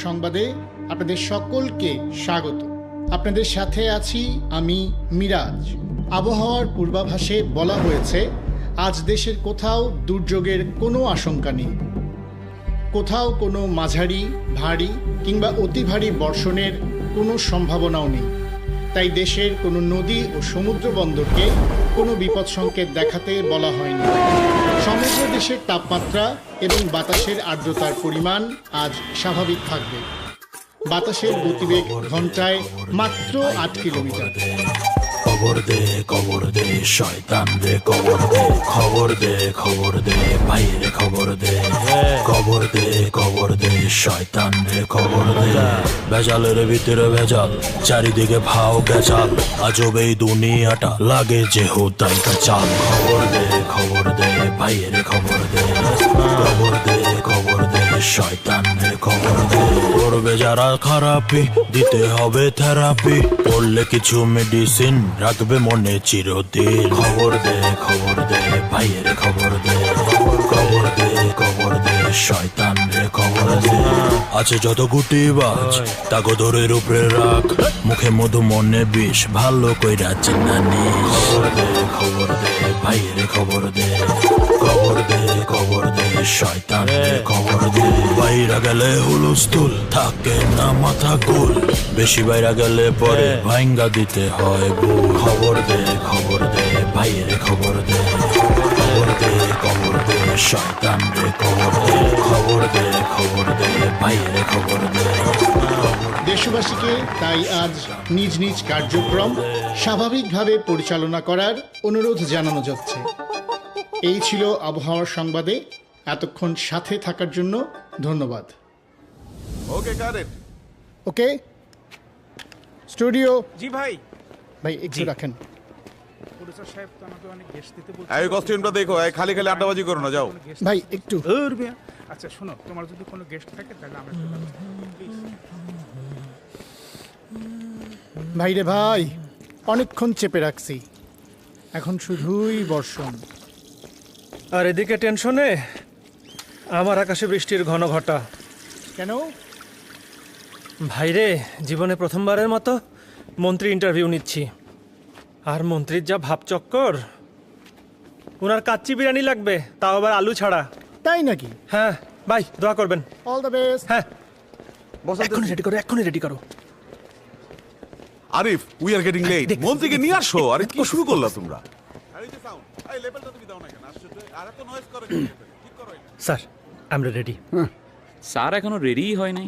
সংবাদে আপনাদের সকলকে স্বাগত। আপনাদের সাথে আছি আমি মিরাজ। আবহাওয়ার পূর্বাভাসে বলা হয়েছে আজ দেশের কোথাও দুর্যোগের কোনো আশঙ্কা নেই, কোথাও কোনো মাঝারি, ভারী কিংবা অতি ভারী বর্ষণের কোনো সম্ভাবনাও নেই। তাই দেশের কোনো নদী ও সমুদ্র বন্দরকে কোনো বিপদ সংকেত দেখাতে বলা হয়নি। সমগ্র দেশের তাপমাত্রা এবং বাতাসের আর্দ্রতার পরিমাণ আজ স্বাভাবিক থাকবে। বাতাসের গতিবেগ ঘন্টায় মাত্র 8 কিলোমিটার। খবর দে শয়তান রে, খবর দে ভাই রে, খবর দে শয়তান রে, খবর দে। ভেজালের ভিতরে ভেজাল, চারিদিকে ভাও গেছাল, আজব এই দুনিয়াটা লাগে যে হোতাই চাল। খবর দে ভাই রে, খবর দে শয়তান রে, খবর দে। করবে যারা খারাপি, দিতে হবে থেরাপি, পড়লে কিছু মেডিসিন রাখবে মনে চিরদিন। খবর দে ভাই রে, খবর দে শয়তান রে, খবর দে। আছে যত গুটিবাজ তাগো ধরের উপরে রাখ, মুখে মধু মনে বিষ, ভালো কইরা চিন্না নিস। খবর দে ভাই রে, খবর দে শয়তান রে, খবর দে। বাইরা গেলে হুলস্থুল, থাকে না মাথা গোল, বেশি বাইরা গেলে পরে ভাঙ্গা দিতে হয় বুল। খবর দে ভাই রে, খবর দে শয়তান রে, খবর দে ভাই রে, খবর দে। দেশবাসীকে তাই আজ নিজ নিজ কার্যক্রম স্বাভাবিকভাবে পরিচালনা করার অনুরোধ জানানো যাচ্ছে। এই ছিল আবহাওয়ার সংবাদে। এতক্ষণ সাথে থাকার জন্য ধন্যবাদ। ওকে স্টুডিও। জি ভাই। ভাই একটু রাখেন। প্রডিউসার সাহেব তো আমাকে অনেক গেস্ট দিতে বলছে। এই কস্টিউমটা দেখো, এই খালি খালি আড্ডাবাজি করো না, যাও। ভাই একটু। আচ্ছা শোনো, তোমার যদি কোনো গেস্ট থাকে তাহলে আমরা একটু ব্যবস্থা করব, প্লিজ। ভাই রে ভাই, অনেকক্ষণ চেপে রাখছি, এখন শুধুই বর্ষণ। আর এদিকে টেনশনে আমার আকাশে বৃষ্টির ঘন ঘটা। কেন? ভাইরে, জীবনে প্রথমবারের মতো মন্ত্রী ইন্টারভিউ নিচ্ছি, আর মন্ত্রীর যা ভাবচক্কর, ওনার কাচ্চি বিরিয়ানি লাগবে, তাও আবার আলু ছাড়া। তাই নাকি? হ্যাঁ ভাই, দোয়া করবেন। All the best. হ্যাঁ, এক্ষুনি রেডি করো। Arif, we are getting late. মন্ত্রীকে নিয়ে আসো। আরে কি শুরু করলা তোমরা? আরে এই যে সাউন্ড, এই লেভেলটা তুমি দাও না কেন? আশ্চর্য, আর এত নয়েজ করে কেন? ঠিক করো এটা। স্যার, আমরা রেডি। স্যার এখনো রেডি হয় নাই।